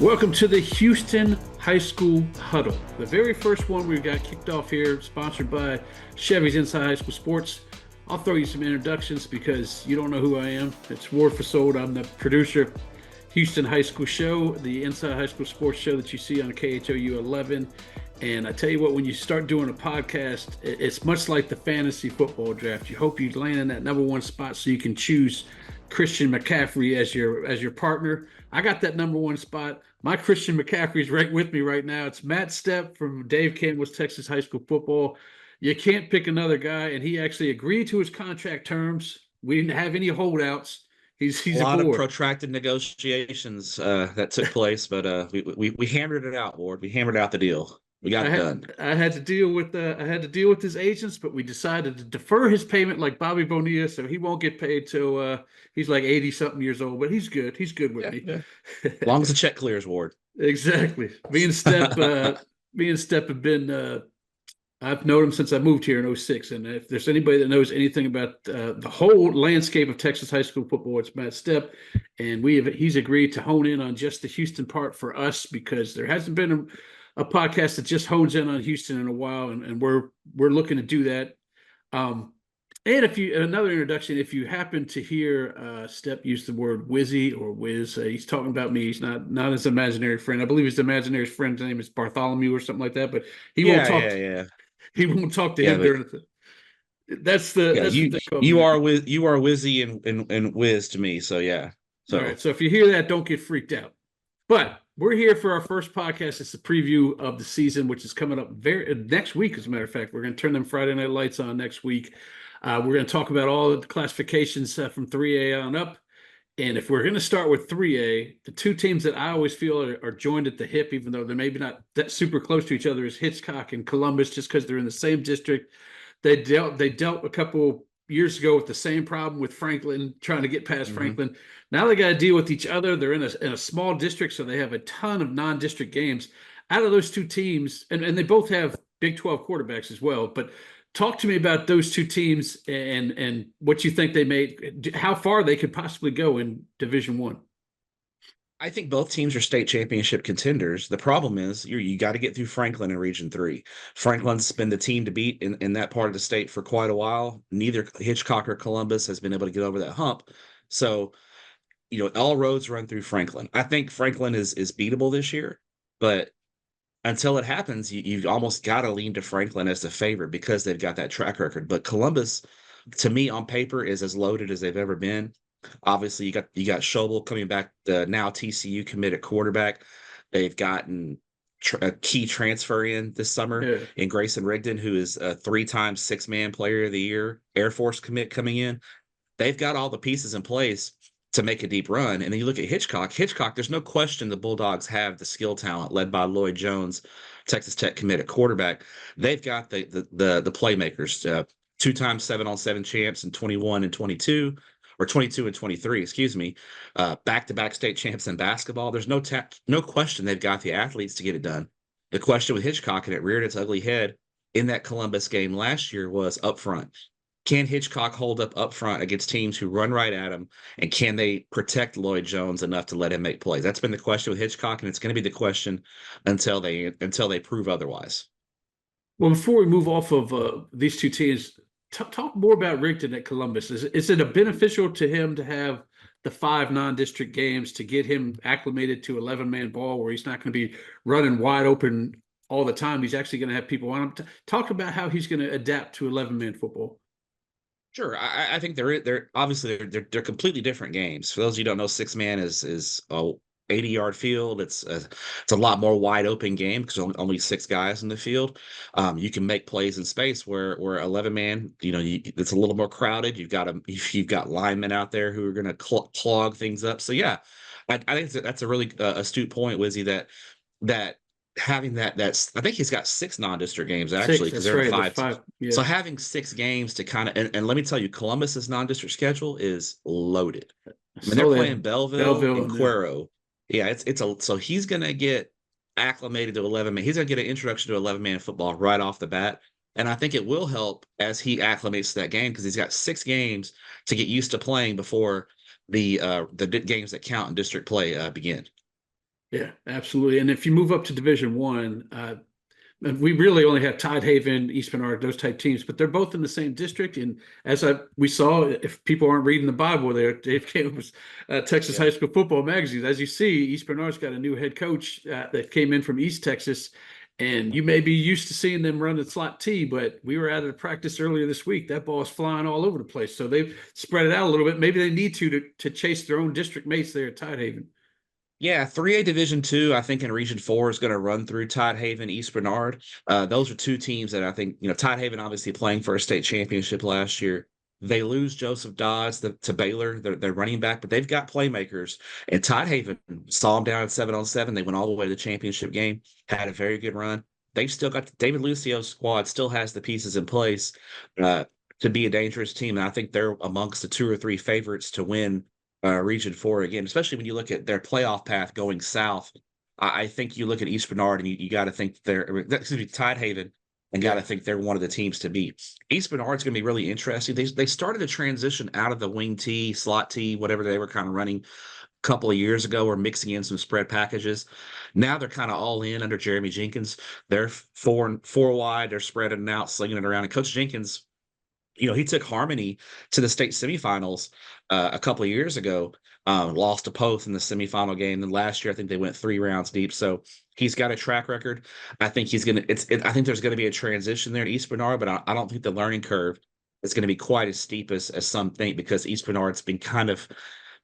Welcome to the Houston High School Huddle, the very first one we got kicked off here, sponsored by Chevy's Inside High School Sports. I'll throw you some introductions because you don't know who I am. It's Ward Fasold. I'm the producer of Houston High School Show, the Inside High School Sports show that you see on KHOU 11. And I tell you what, when you start doing a podcast, it's much like the fantasy football draft. You hope you land in that number one spot so you can choose Christian McCaffrey as your partner. I got that number one spot. My Christian McCaffrey is right with me right now. It's Matt Stepp from Dave Campbell's Texas High School Football. You can't pick another guy, and he actually agreed to his contract terms. We didn't have any holdouts. He's a lot aboard. of protracted negotiations that took place, but we hammered it out, Ward. We hammered out the deal. We got it done. I had to deal with his agents, but we decided to defer his payment like Bobby Bonilla, so he won't get paid till he's like 80-something years old. But he's good. He's good with me. Yeah. As long as the check clears, Ward. Exactly. Me and Stepp have been. I've known him since I moved here in 2006, and if there's anybody that knows anything about the whole landscape of Texas high school football, it's Matt Stepp, and he's agreed to hone in on just the Houston part for us because there hasn't been a podcast that just hones in on Houston in a while, and we're looking to do that. And another introduction, if you happen to hear Stepp use the word Wizzy or Wiz, he's talking about me. He's not his imaginary friend. I believe his imaginary friend's name is Bartholomew or something like that, but he won't talk. He won't talk to him during the. That's you are Wizzy and Wiz to me. So yeah. So all right. So if you hear that, don't get freaked out. But we're here for our first podcast. It's a preview of the season, which is coming up next week. As a matter of fact, we're going to turn them Friday night lights on next week. We're going to talk about all the classifications from 3A on up. And if we're going to start with 3A, the two teams that I always feel are joined at the hip, even though they're maybe not that super close to each other, is Hitchcock and Columbus, just because they're in the same district. They dealt a couple years ago with the same problem with Franklin, trying to get past Franklin. Now they got to deal with each other. They're in a small district, so they have a ton of non-district games. Out of those two teams, and they both have Big 12 quarterbacks as well, but talk to me about those two teams and what you think they made, how far they could possibly go in Division I. I think both teams are state championship contenders. The problem is you got to get through Franklin in Region 3. Franklin's been the team to beat in that part of the state for quite a while. Neither Hitchcock or Columbus has been able to get over that hump. So, all roads run through Franklin. I think Franklin is beatable this year, but until it happens, you've almost got to lean to Franklin as the favorite because they've got that track record. But Columbus, to me, on paper, is as loaded as they've ever been. Obviously, you got Schobel coming back, the now TCU committed quarterback. They've gotten a key transfer in this summer in Grayson Rigdon, who is a 3-time six-man player of the year, Air Force commit coming in. They've got all the pieces in place to make a deep run. And then you look at Hitchcock, there's no question the Bulldogs have the skill talent led by Lloyd Jones, Texas Tech committed quarterback. They've got the playmakers, 2-time 7-on-7 champs in 21 and 22, or 22 and 23, excuse me, back-to-back state champs in basketball. There's no question they've got the athletes to get it done. The question with Hitchcock, and it reared its ugly head in that Columbus game last year, was up front. Can Hitchcock hold up front against teams who run right at him, and can they protect Lloyd Jones enough to let him make plays? That's been the question with Hitchcock, and it's going to be the question until they prove otherwise. Well, before we move off of these two teams, talk more about Rigdon at Columbus. Is it beneficial to him to have the 5 non-district games to get him acclimated to 11-man ball where he's not going to be running wide open all the time? He's actually going to have people on him. Talk about how he's going to adapt to 11-man football. Sure, I think they're obviously they're completely different games. For those of you who don't know, 6-man is a 80-yard field. It's a lot more wide open game because only 6 guys in the field. You can make plays in space where 11-man, it's a little more crowded. You've got linemen out there who are going to clog things up. So yeah, I think that's a really astute point, Wizzy. That having that I think he's got 6 non-district games actually because they're right, 5. Yeah. So having 6 games to kind of and let me tell you, Columbus's non-district schedule is loaded. I mean, they're playing Belleville and Cuero. Yeah, so he's gonna get acclimated to 11-man. He's gonna get an introduction to 11-man football right off the bat. And I think it will help as he acclimates to that game because he's got 6 games to get used to playing before the games that count in district play begin. Yeah, absolutely. And if you move up to Division One, and we really only have Tidehaven, East Bernard, those type teams, but they're both in the same district. And we saw, if people aren't reading the Bible, there, Dave Campbell's Texas Yeah. High School Football magazine. As you see, East Bernard's got a new head coach that came in from East Texas, and you may be used to seeing them run the slot T, but we were out of practice earlier this week. That ball is flying all over the place. So they've spread it out a little bit. Maybe they need to chase their own district mates there at Tidehaven. Yeah, 3A Division Two, I think in Region Four is going to run through Tidehaven, East Bernard. Those are two teams that I think, Tidehaven obviously playing for a state championship last year. They lose Joseph Dodds to Baylor, their running back, but they've got playmakers. And Tidehaven saw them down at 7-on-7. They went all the way to the championship game, had a very good run. They've still got David Lucio's squad, still has the pieces in place to be a dangerous team. And I think they're amongst the 2 or 3 favorites to win Region 4 again, especially when you look at their playoff path going south. I think you look at East Bernard and you got to think Tidehaven, and got to think they're one of the teams to beat. East Bernard's going to be really interesting. They started a transition out of the wing T, slot T, whatever they were kind of running a couple of years ago, or mixing in some spread packages. Now they're kind of all in under Jeremy Jenkins. They're four wide. They're spreading it out, slinging it around. And Coach Jenkins, he took Harmony to the state semifinals a couple of years ago, lost to Poth in the semifinal game. And last year, I think they went 3 rounds deep. So he's got a track record. I think he's going to, I think there's going to be a transition there at East Bernard, but I don't think the learning curve is going to be quite as steep as some think, because East Bernard's been kind of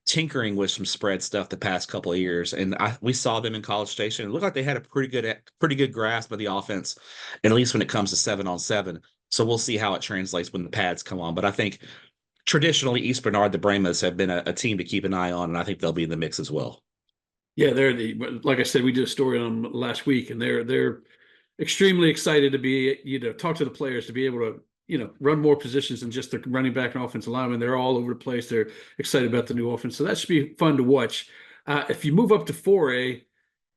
tinkering with some spread stuff the past couple of years. And we saw them in College Station. It looked like they had a pretty good grasp of the offense, and at least when it comes to 7-on-7. So we'll see how it translates when the pads come on. But I think traditionally East Bernard, the Brahmas, have been a team to keep an eye on, and I think they'll be in the mix as well. Yeah, like I said, we did a story on them last week, and they're extremely excited to be, talk to the players to be able to, run more positions than just the running back and offensive lineman. They're all over the place. They're excited about the new offense. So that should be fun to watch. If you move up to 4A,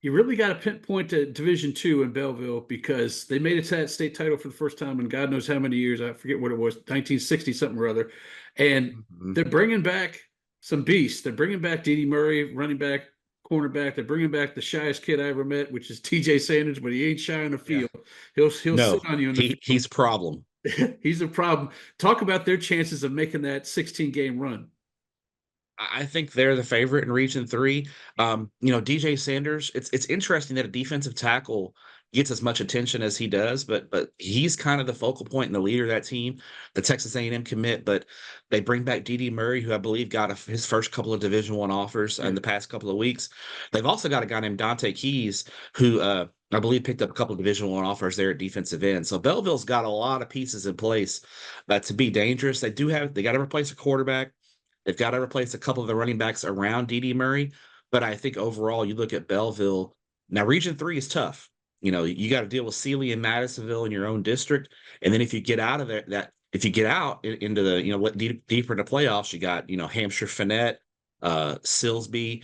you really got to pinpoint to Division II in Belleville, because they made it to that state title for the first time in God knows how many years. I forget what it was, 1960 something or other. And they're bringing back some beasts. They're bringing back Dede Murray, running back, cornerback. They're bringing back the shyest kid I ever met, which is TJ Sanders, but he ain't shy on the field. Yeah. He'll sit on you in the field. He's a problem. He's a problem. Talk about their chances of making that 16-game run. I think they're the favorite in Region 3. DJ Sanders, it's interesting that a defensive tackle gets as much attention as he does, but he's kind of the focal point and the leader of that team, the Texas A&M commit. But they bring back Dede Murray, who I believe got his first couple of Division I offers in the past couple of weeks. They've also got a guy named Dante Keys, who I believe picked up a couple of Division I offers there at defensive end. So Belleville's got a lot of pieces in place to be dangerous. They got to replace a quarterback. They've got to replace a couple of the running backs around Dede Murray. But I think overall, you look at Belleville. Now, Region 3 is tough. You got to deal with Sealy and Madisonville in your own district. And then if you get out of if you get out into the, deeper into playoffs, you got, Hampshire Finette, Silsby,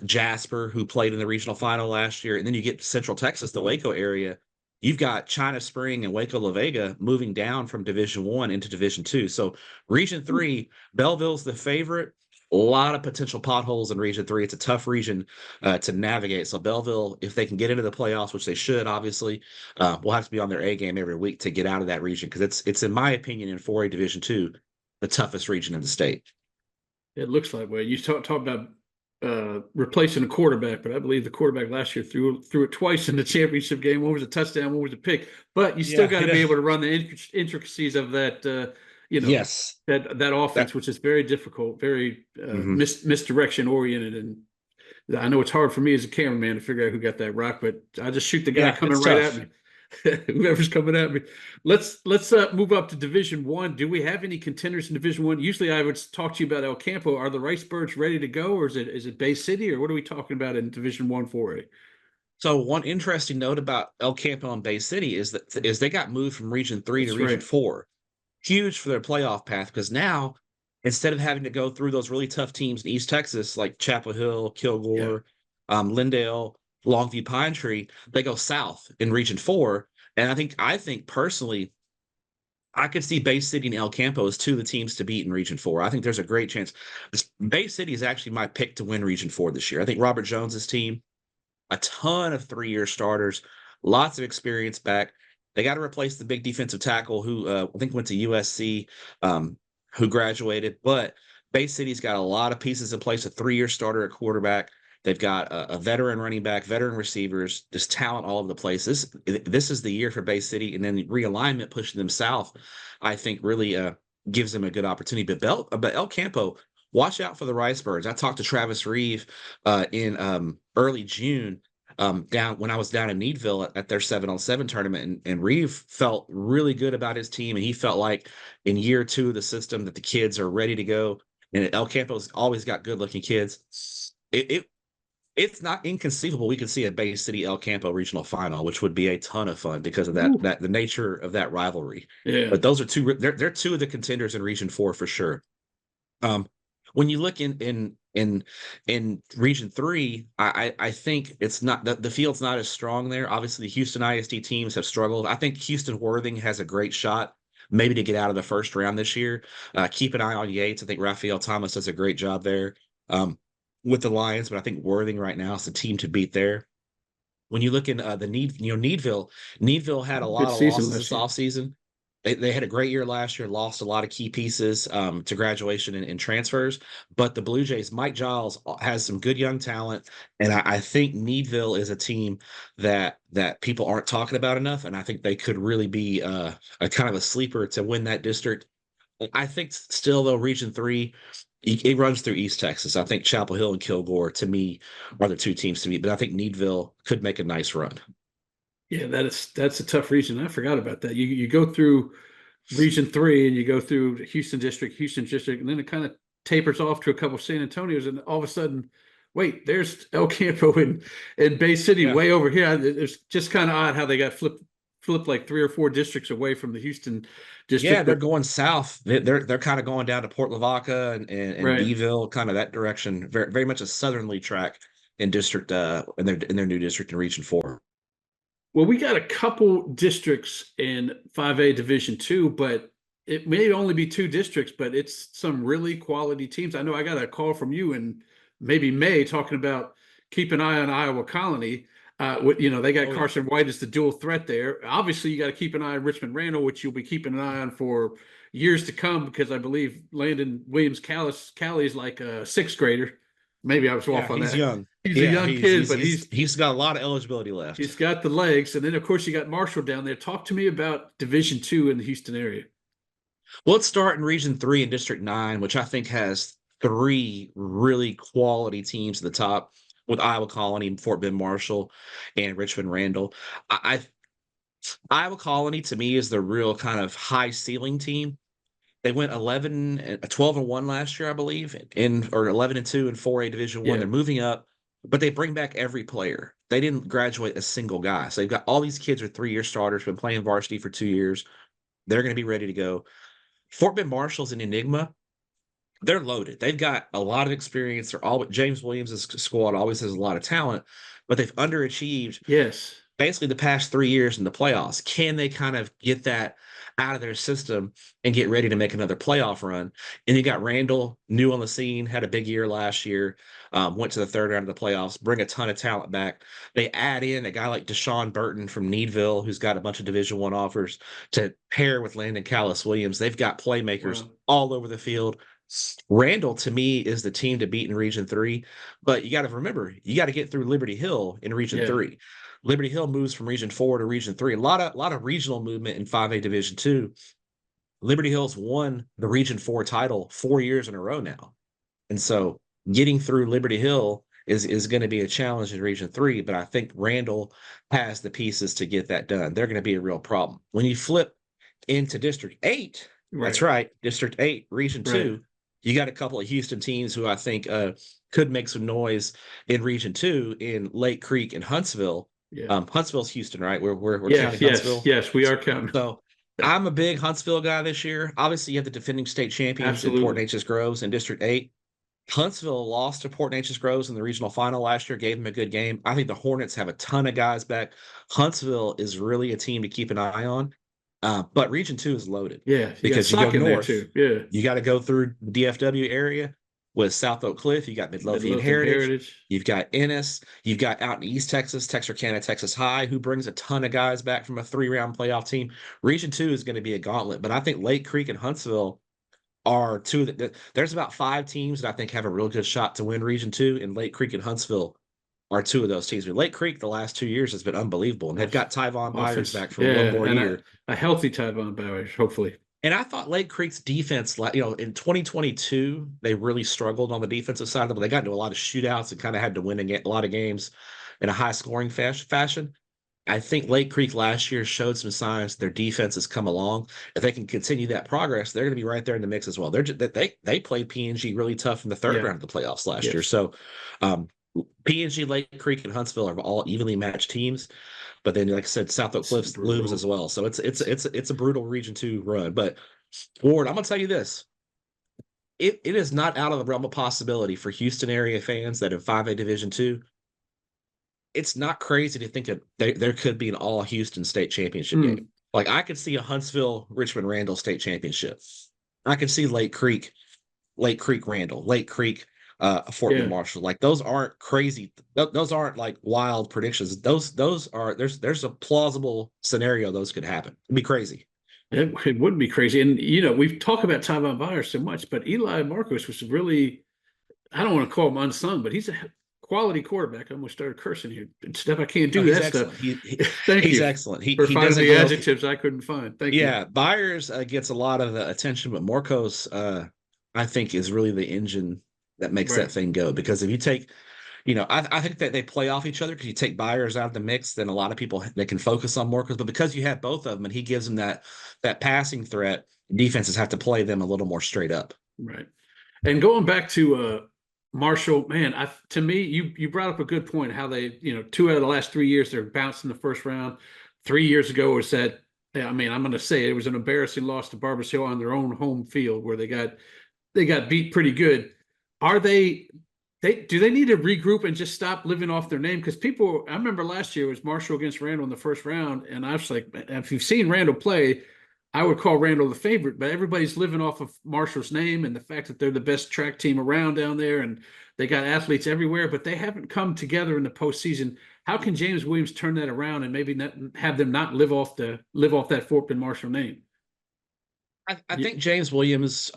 Jasper, who played in the regional final last year. And then you get Central Texas, the Waco area. You've got China Spring and Waco La Vega moving down from Division I into Division II. So Region 3, Belleville's the favorite. A lot of potential potholes in Region 3. It's a tough region to navigate. So Belleville, if they can get into the playoffs, which they should, obviously, will have to be on their A game every week to get out of that region, because it's in my opinion, in 4A Division II, the toughest region in the state. It looks like way. You talk about replacing a quarterback, but I believe the quarterback last year threw it twice in the championship game. One was a touchdown, one was a pick. But you still got to be able to run the intricacies of that. Yes, that offense, which is very difficult, very misdirection oriented. And I know it's hard for me as a cameraman to figure out who got that rock, but I just shoot the guy coming right at me. Whoever's coming at me. Let's move up to Division I. Do we have any contenders in Division I? Usually I would talk to you about El Campo. Are the Rice Birds ready to go, or is it Bay City, or what are we talking about in Division I 4A? So one interesting note about El Campo and Bay City is they got moved from Region 3 to Region 4. Huge for their playoff path, because now, instead of having to go through those really tough teams in East Texas like Chapel Hill, Kilgore, Lindale, Longview, Pine Tree, they go south in Region 4. And I think personally, I could see Bay City and El Campo as two of the teams to beat in Region 4. I think there's a great chance. Bay City is actually my pick to win Region 4 this year. I think Robert Jones's team, a ton of 3-year starters, lots of experience back. They got to replace the big defensive tackle who I think went to USC, who graduated. But Bay City's got a lot of pieces in place, a 3-year starter at quarterback. They've got a veteran running back, veteran receivers, just talent all over the place. This is the year for Bay City, and then the realignment pushing them south, I think, really gives them a good opportunity. But El Campo, watch out for the Rice Birds. I talked to Travis Reeve in early June down when I was down in Needville at their 7-on-7 tournament, and Reeve felt really good about his team, and he felt like in year 2 of the system that the kids are ready to go. And El Campo's always got good-looking kids. It's not inconceivable we could see a Bay City El Campo regional final, which would be a ton of fun because of that the nature of that rivalry. Yeah. But those are they're two of the contenders in Region 4 for sure. When you look in Region 3, I think it's not the field's not as strong there. Obviously, the Houston ISD teams have struggled. I think Houston Worthing has a great shot maybe to get out of the first round this year. Keep an eye on Yates. I think Raphael Thomas does a great job there with the Lions, but I think Worthing right now is the team to beat there. When you look in Needville had a lot of losses this offseason. They had a great year last year, lost a lot of key pieces to graduation and transfers. But the Blue Jays, Mike Giles has some good young talent, and I think Needville is a team that people aren't talking about enough, and I think they could really be a kind of a sleeper to win that district. I think still though, Region 3, it runs through East Texas. I think Chapel Hill and Kilgore, to me, are the two teams to beat, but I think Needville could make a nice run. Yeah, that's a tough region. I forgot about that. You go through Region 3 and you go through Houston District, and then it kind of tapers off to a couple of San Antonios, and all of a sudden, wait, there's El Campo and Bay City way over here. It's just kind of odd how they got flipped like 3 or 4 districts away from the Houston district. Yeah, they're going south. They're kind of going down to Port Lavaca and Beeville, kind of that direction. Very very much a southerly track in district in their new district in Region 4. Well, we got a couple districts in 5A Division 2, but it may only be 2 districts, but it's some really quality teams. I know I got a call from you in maybe May talking about keep an eye on Iowa Colony. They got Carson White as the dual threat there. Obviously, you got to keep an eye on Richmond Randall, which you'll be keeping an eye on for years to come, because I believe Landon Williams Callie is like a 6th grader. Maybe I was off on that. He's young. He's a young kid, but he's got a lot of eligibility left. He's got the legs. And then, of course, you got Marshall down there. Talk to me about Division 2 in the Houston area. Well, let's start in Region 3 and District 9, which I think has 3 really quality teams at the top, with Iowa Colony, Fort Bend Marshall, and Richmond Randall. Iowa Colony, to me, is the real kind of high ceiling team. They went 12-1 last year, I believe, or 11-2 in 4A Division 1. They're moving up, but they bring back every player. They didn't graduate a single guy. So they've got all these kids are 3-year starters, been playing varsity for 2 years. They're going to be ready to go. Fort Bend Marshall's an enigma. They're loaded. They've got a lot of experience. James Williams' squad always has a lot of talent, but they've underachieved. Yes. Basically the past 3 years in the playoffs. Can they kind of get that out of their system and get ready to make another playoff run? And you got Randall, new on the scene, had a big year last year, went to the 3rd round of the playoffs, bring a ton of talent back. They add in a guy like Deshaun Burton from Needville, who's got a bunch of Division 1 offers, to pair with Landon Callis Williams. They've got playmakers all over the field. Randall, to me, is the team to beat in Region 3, but you got to remember, you got to get through Liberty Hill in Region 3. Liberty Hill moves from Region 4 to Region 3. A lot of regional movement in 5A Division 2. Liberty Hill's won the Region 4 title 4 years in a row now. And so getting through Liberty Hill is going to be a challenge in Region 3, but I think Randall has the pieces to get that done. They're going to be a real problem. When you flip into District 8, that's right, District 8, Region 2, you got a couple of Houston teams who I think could make some noise in Region 2 in Lake Creek and Huntsville. Huntsville's Houston, right? We're counting Huntsville. Yes, we are counting. So I'm a big Huntsville guy this year. Obviously, you have the defending state champions in Port Neches Groves in District 8. Huntsville lost to Port Neches Groves in the regional final last year, gave them a good game. I think the Hornets have a ton of guys back. Huntsville is really a team to keep an eye on. But Region 2 is loaded Yeah, you got because you go Sock in there north, too. Yeah, you got to go through the DFW area with South Oak Cliff. You got Midlothian Midlothian Heritage. Heritage. You've got Ennis. You've got out in East Texas, Texarkana, Texas High, who brings a ton of guys back from a 3-round playoff team. Region 2 is going to be a gauntlet, but I think Lake Creek and Huntsville are two that there's about 5 teams that I think have a real good shot to win Region 2, and Lake Creek and Huntsville are 2 of those teams. But Lake Creek the last 2 years has been unbelievable, and they've got Tyvon Byers Offense. back for one Yeah, more and year. a healthy Tyvon Bowers, hopefully. And I thought Lake Creek's defense, in 2022, they really struggled on the defensive side of them. They got into a lot of shootouts and kind of had to win a lot of games in a high scoring fashion. I think Lake Creek last year showed some signs their defense has come along. If they can continue that progress, they're going to be right there in the mix as well. They played PNG really tough in the third Yeah. round of the playoffs last year. Yes. So PNG, Lake Creek, and Huntsville are all evenly matched teams. But then, like I said, South Oak Cliffs looms as well. So it's a brutal Region 2 run. But Ward, I'm gonna tell you this. It is not out of the realm of possibility for Houston area fans that in 5A Division 2, it's not crazy to think that there could be an all Houston state championship game. Like I could see a Huntsville Richmond Randall state championship. I could see Lake Creek Randall, Lake Creek Fort Bend Marshall. Like those aren't crazy. Those aren't like wild predictions. Those are there's a plausible scenario those could happen. It'd be crazy. It would be crazy. And, we've talked about Tyvon Byers so much, but Eli Marcos was really, I don't want to call him unsung, but he's a quality quarterback. I almost started cursing here. Stepp, I can't do that excellent. stuff. Thank he's you excellent. He finding doesn't the adjectives I couldn't find. Thank you. Yeah, Byers gets a lot of the attention, but Marcos, I think, is really the engine that makes that thing go. Because if you take I think that they play off each other because you take Byers out of the mix, then a lot of people they can focus on Marcos. But because you have both of them and he gives them that passing threat, defenses have to play them a little more straight up. Right. And going back to Marshall, man, to me, you brought up a good point how they, 2 out of the last 3 years they're bounced in the first round. 3 years ago was that. I mean, I'm going to say it was an embarrassing loss to Barbers Hill on their own home field where they got beat pretty good. Are do they need to regroup and just stop living off their name? Because I remember last year it was Marshall against Randall in the first round, and I was like, if you've seen Randall play, I would call Randall the favorite, but everybody's living off of Marshall's name and the fact that they're the best track team around down there, and they got athletes everywhere, but they haven't come together in the postseason. How can James Williams turn that around and maybe not have them not live off that Fort Bend Marshall name? I think James Williams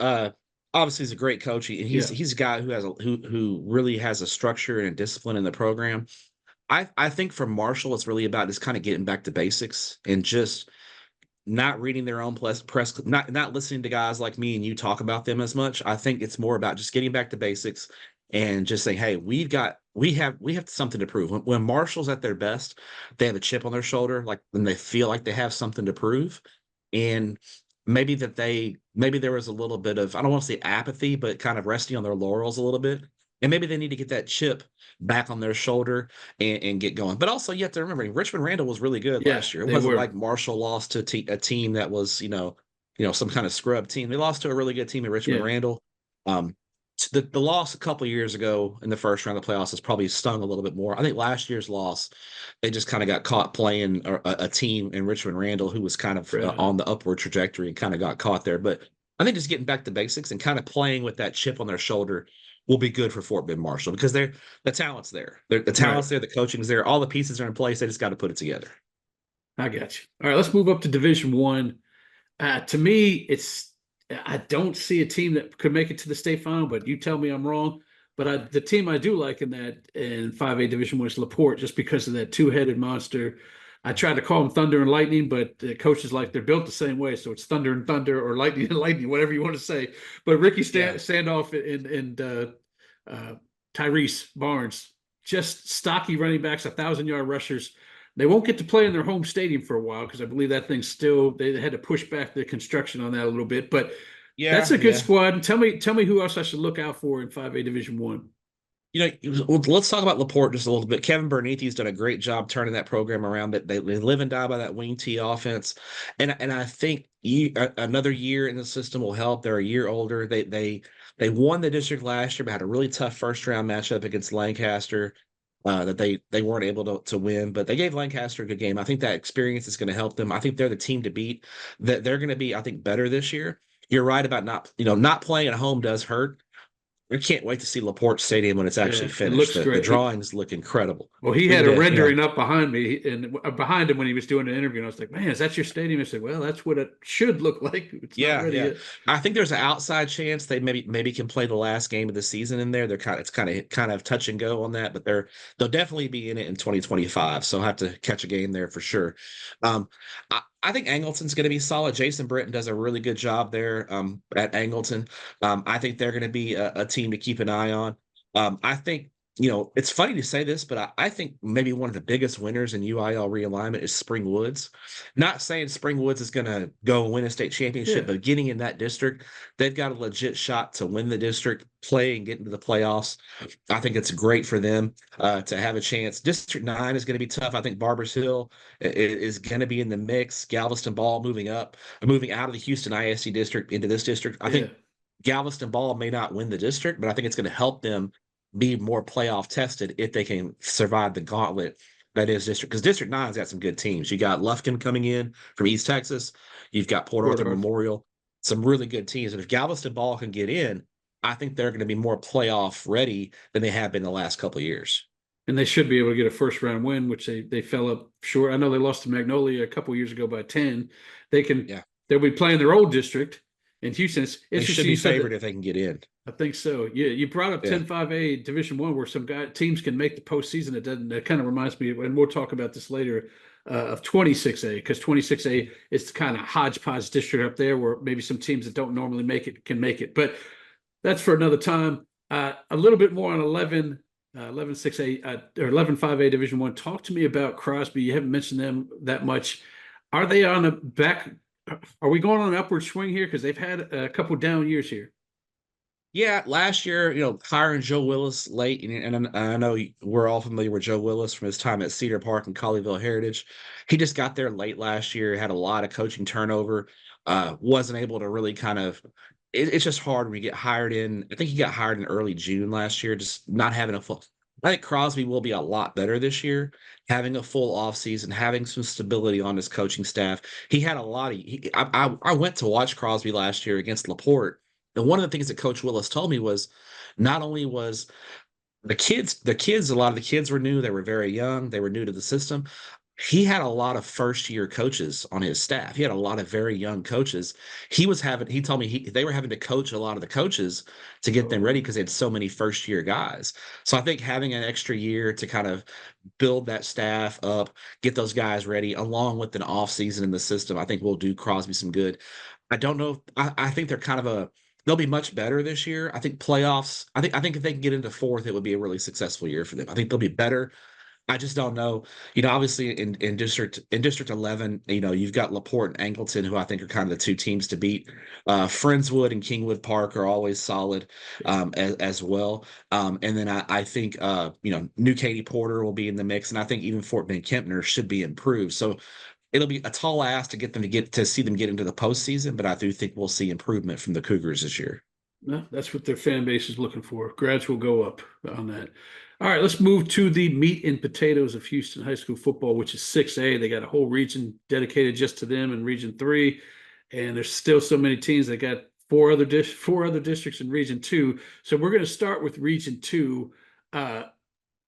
obviously is a great coach, and he's a guy who really has a structure and a discipline in the program. I think for Marshall, it's really about just kind of getting back to basics and just not reading their own press, not listening to guys like me and you talk about them as much. I think it's more about just getting back to basics and just saying, hey, we have something to prove. When Marshall's at their best, they have a chip on their shoulder, like when they feel like they have something to prove. And maybe there was a little bit of, I don't want to say apathy, but kind of resting on their laurels a little bit. And maybe they need to get that chip back on their shoulder and get going. But also, you have to remember, Richmond Randall was really good last year. It wasn't like Marshall lost to a team that was, some kind of scrub team. They lost to a really good team at Richmond Randall. The loss a couple of years ago in the first round of the playoffs has probably stung a little bit more. I think last year's loss, they just kind of got caught playing a team in Richmond Randall who was kind of on the upward trajectory and kind of got caught there. But I think just getting back to basics and kind of playing with that chip on their shoulder will be good for Fort Bend Marshall because the talent's there. The talent's there, the coaching's there, all the pieces are in place. They just got to put it together. I got you. All right, let's move up to Division One. To me, I don't see a team that could make it to the state final, but you tell me I'm wrong. But the team I do like in 5A Division One is LaPorte, just because of that two-headed monster. I tried to call them Thunder and Lightning, but the coaches they're built the same way, so it's Thunder and Thunder or Lightning and Lightning, whatever you want to say. But Ricky Standoff and Tyrese Barnes, just stocky running backs, 1,000-yard rushers. They won't get to play in their home stadium for a while because I believe that thing's they had to push back the construction on that a little bit. But that's a good squad. And tell me who else I should look out for in 5A Division One. Let's talk about LaPorte just a little bit. Kevin Bernethi's done a great job turning that program around. That they live and die by that wing T offense, and I think another year in the system will help. They're a year older. They won the district last year, but had a really tough first round matchup against Lancaster. that they weren't able to win, but they gave Lancaster a good game. I think that experience is going to help them. I think they're the team to beat. That they're going to be, I think, better this year. You're right about not playing at home does hurt. I can't wait to see LaPorte Stadium when it's actually Yeah, it finished. looks The great. drawings look incredible. Well, he Look had at a it, yeah. rendering up behind me and behind him when he was doing the interview. And I was like, man, is that your stadium? I said, well, that's what it should look like. It's not Yeah, ready yeah. yet. I think there's an outside chance they maybe can play the last game of the season in there. It's kind of touch and go on that, but they'll definitely be in it in 2025. So I'll have to catch a game there for sure. I think Angleton's going to be solid. Jason Britton does a really good job there at Angleton. I think they're going to be a team to keep an eye on. I think it's funny to say this, but I think maybe one of the biggest winners in UIL realignment is Spring Woods. Not saying Spring Woods is going to go win a state championship, Yeah. but getting in that district, they've got a legit shot to win the district, play and get into the playoffs. I think it's great for them to have a chance. District 9 is going to be tough. I think Barbers Hill is going to be in the mix. Galveston Ball moving out of the Houston ISD district into this district. I think Galveston Ball may not win the district, but I think it's going to help them be more playoff tested if they can survive the gauntlet that is district. Because District 9's got some good teams. You got Lufkin coming in from East Texas. You've got Port Arthur Memorial, some really good teams. And if Galveston Ball can get in, I think they're going to be more playoff ready than they have been the last couple of years. And they should be able to get a first round win, which they fell up short. I know they lost to Magnolia a couple of years ago by 10. They'll be playing their old district in Houston. They should be favored if they can get in. I think so. Yeah, you brought up 10-5A Division I, where some teams can make the postseason. That kind of reminds me, and we'll talk about this later, of 26A, because 26A is the kind of hodgepodge district up there where maybe some teams that don't normally make it can make it. But that's for another time. A little bit more on 11-6A or 11-5A Division I. Talk to me about Crosby. You haven't mentioned them that much. Are they on a back? Are we going on an upward swing here? Because they've had a couple down years here. Yeah, last year, hiring Joe Willis late, and I know we're all familiar with Joe Willis from his time at Cedar Park and Colleyville Heritage. He just got there late last year, had a lot of coaching turnover, wasn't able to really it's just hard when you get hired in. I think he got hired in early June last year, just not having a full. I think Crosby will be a lot better this year, having a full offseason, having some stability on his coaching staff. He had a lot of. I went to watch Crosby last year against LaPorte. And one of the things that Coach Willis told me was not only was a lot of the kids were new, they were very young, they were new to the system. He had a lot of first-year coaches on his staff. He had a lot of very young coaches. He told me they were having to coach a lot of the coaches to get them ready because they had so many first-year guys. So I think having an extra year to kind of build that staff up, get those guys ready, along with an off season in the system, I think will do Crosby some good. I don't know. I think they're they'll be much better this year. I think playoffs. I think if they can get into fourth, it would be a really successful year for them. I think they'll be better. I just don't know. Obviously in District 11, you've got LaPorte and Angleton, who I think are kind of the two teams to beat. Friendswood and Kingwood Park are always solid as well. And then I think New Katy Porter will be in the mix, and I think even Fort Bend Kempner should be improved. So it'll be a tall ask to see them get into the postseason, but I do think we'll see improvement from the Cougars this year. No, that's what their fan base is looking for. Grads will go up on that. All right, let's move to the meat and potatoes of Houston High School football, which is 6A. They got a whole region dedicated just to them in Region 3, and there's still so many teams that got four other districts in Region 2. So we're going to start with Region 2.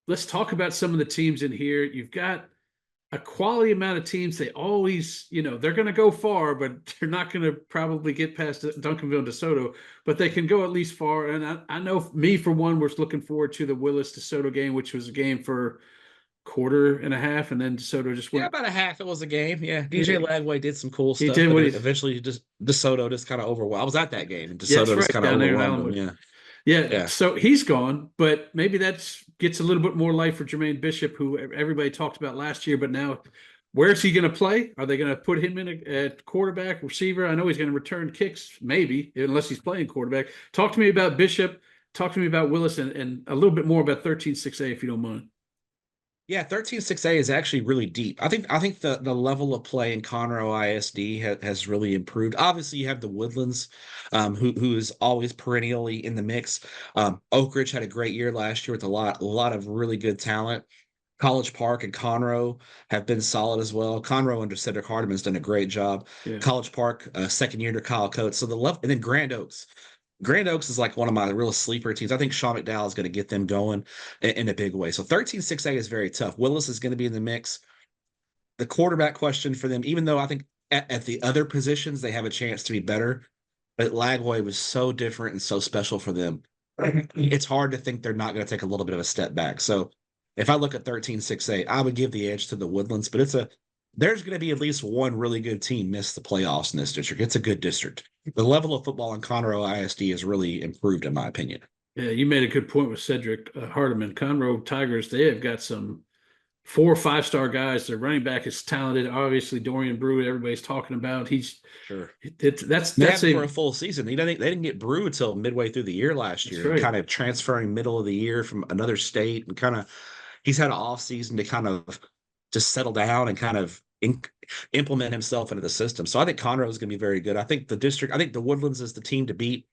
Let's talk about some of the teams in here. You've got a quality amount of teams. They always, they're going to go far, but they're not going to probably get past Duncanville and DeSoto, but they can go at least far. And I know me, for one, was looking forward to the Willis DeSoto game, which was a game for quarter and a half, and then DeSoto just went. Yeah, about a half. It was a game. Yeah, DJ Lagway did some cool stuff. He did. Eventually, just DeSoto just kind of overwhelmed. I was at that game, and DeSoto just kind of overwhelmed him. Yeah. So he's gone, but maybe that gets a little bit more life for Jermaine Bishop, who everybody talked about last year. But now, where's he going to play? Are they going to put him in at quarterback, receiver? I know he's going to return kicks, maybe, unless he's playing quarterback. Talk to me about Bishop. Talk to me about Willis, and a little bit more about 13-6A, if you don't mind. Yeah, 13-6A is actually really deep. I think the level of play in Conroe ISD has really improved. Obviously, you have the Woodlands, who is always perennially in the mix. Oak Ridge had a great year last year with a lot of really good talent. College Park and Conroe have been solid as well. Conroe under Cedric Hardiman's done a great job. Yeah. College Park, second year under Kyle Coates. So the left, and then Grand Oaks. Grand Oaks is like one of my real sleeper teams. I think Sean McDowell is going to get them going in a big way. So 13-6A is very tough. Willis is going to be in the mix. The quarterback question for them, even though I think at the other positions they have a chance to be better, but Lagway was so different and so special for them. It's hard to think they're not going to take a little bit of a step back. So if I look at 13-6A, I would give the edge to the Woodlands, but there's going to be at least one really good team miss the playoffs in this district. It's a good district. The level of football in Conroe ISD has really improved, in my opinion. Yeah, you made a good point with Cedric Hardiman. Conroe Tigers, they have got some 4 or 5-star guys. Their running back is talented. Obviously, Dorian Brew, everybody's talking about. Sure. That's They had him for a full season. They didn't get Brew until midway through the year last year, right. kind of transferring middle of the year from another state, and kind of he's had an off season to kind of just settle down and kind of implement himself into the system. So I think Conroe is going to be very good. I think the Woodlands is the team to beat.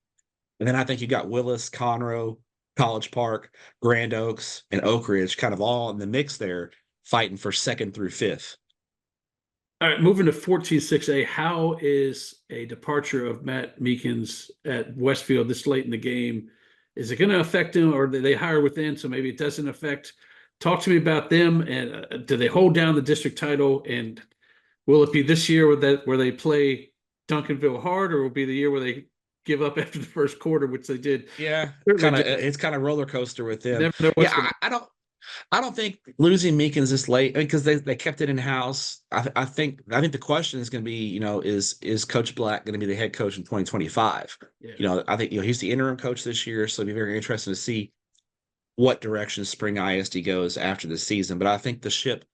And then I think you got Willis, Conroe, College Park, Grand Oaks, and Oak Ridge kind of all in the mix there, fighting for second through fifth. All right, moving to 14-6A, how is a departure of Matt Meekins at Westfield this late in the game? Is it going to affect him, or do they hire within, so maybe it doesn't affect? Talk to me about them, and do they hold down the district title? And will it be this year where they play Duncanville hard, or will it be the year where they give up after the first quarter, which they did? Yeah, it's kind of roller coaster with them. Never know what's Yeah, I don't think losing Meekins this late because they kept it in house. I think the question is going to be, is Coach Black going to be the head coach in 2025? Yeah. I think he's the interim coach this year, so it'll be very interesting to see what direction Spring ISD goes after the season. But I think the ship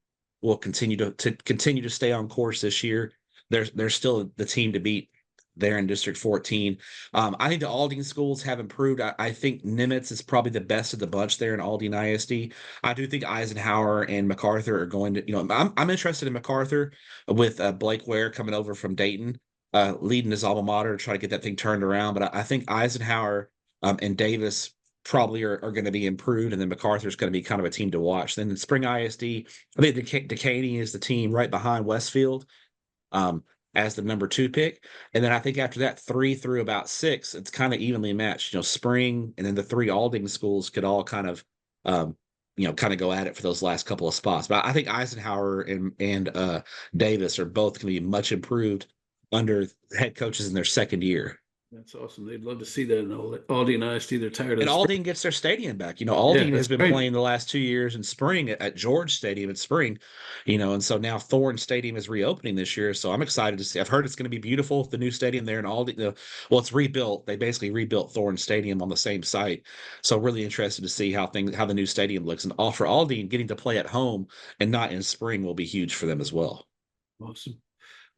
will continue to stay on course this year. They're still the team to beat there in District 14. I think the Aldine schools have improved. I think Nimitz is probably the best of the bunch there in Aldine ISD. I do think Eisenhower and MacArthur are going to, I'm interested in MacArthur with Blake Ware coming over from Dayton, leading his alma mater to try to get that thing turned around. But I think Eisenhower and Davis probably are going to be improved, and then MacArthur's going to be kind of a team to watch. Then in Spring ISD, I think Decaney is the team right behind Westfield. As the number 2 pick. And then I think after that, 3 through about 6, it's kind of evenly matched. Spring and then the 3 Alding schools could all kind of go at it for those last couple of spots. But I think Eisenhower and Davis are both going to be much improved under head coaches in their second year. That's awesome. They'd love to see that in Aldine ISD. They're tired of And Aldine gets their stadium back. Aldine has been playing the last 2 years in spring at George Stadium in spring, and so now Thorne Stadium is reopening this year. So I'm excited to see. I've heard it's going to be beautiful, the new stadium there in Aldine. Well, it's rebuilt. They basically rebuilt Thorne Stadium on the same site. So really interested to see how the new stadium looks. And all for Aldine, getting to play at home and not in spring will be huge for them as well. Awesome.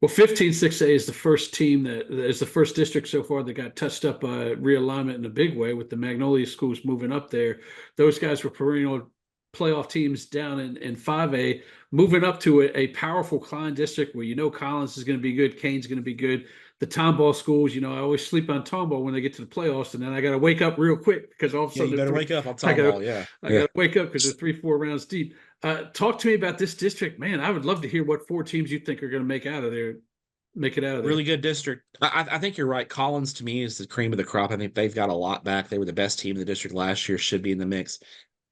Well, 15-6A is the first team that is the first district so far that got touched up by realignment in a big way with the Magnolia schools moving up there. Those guys were perennial playoff teams down in 5A, moving up to a powerful Klein district where Collins is going to be good, Kane's going to be good. The Tomball schools, I always sleep on Tomball when they get to the playoffs, and then I got to wake up real quick because all of a sudden you better wake up on Tomball. I got to wake up because they're 3-4 rounds deep. Talk to me about this district, man. I would love to hear what 4 teams you think are going to make it out of there. Really good district. I think you're right. Collins to me is the cream of the crop. I think they've got a lot back. They were the best team in the district last year. Should be in the mix.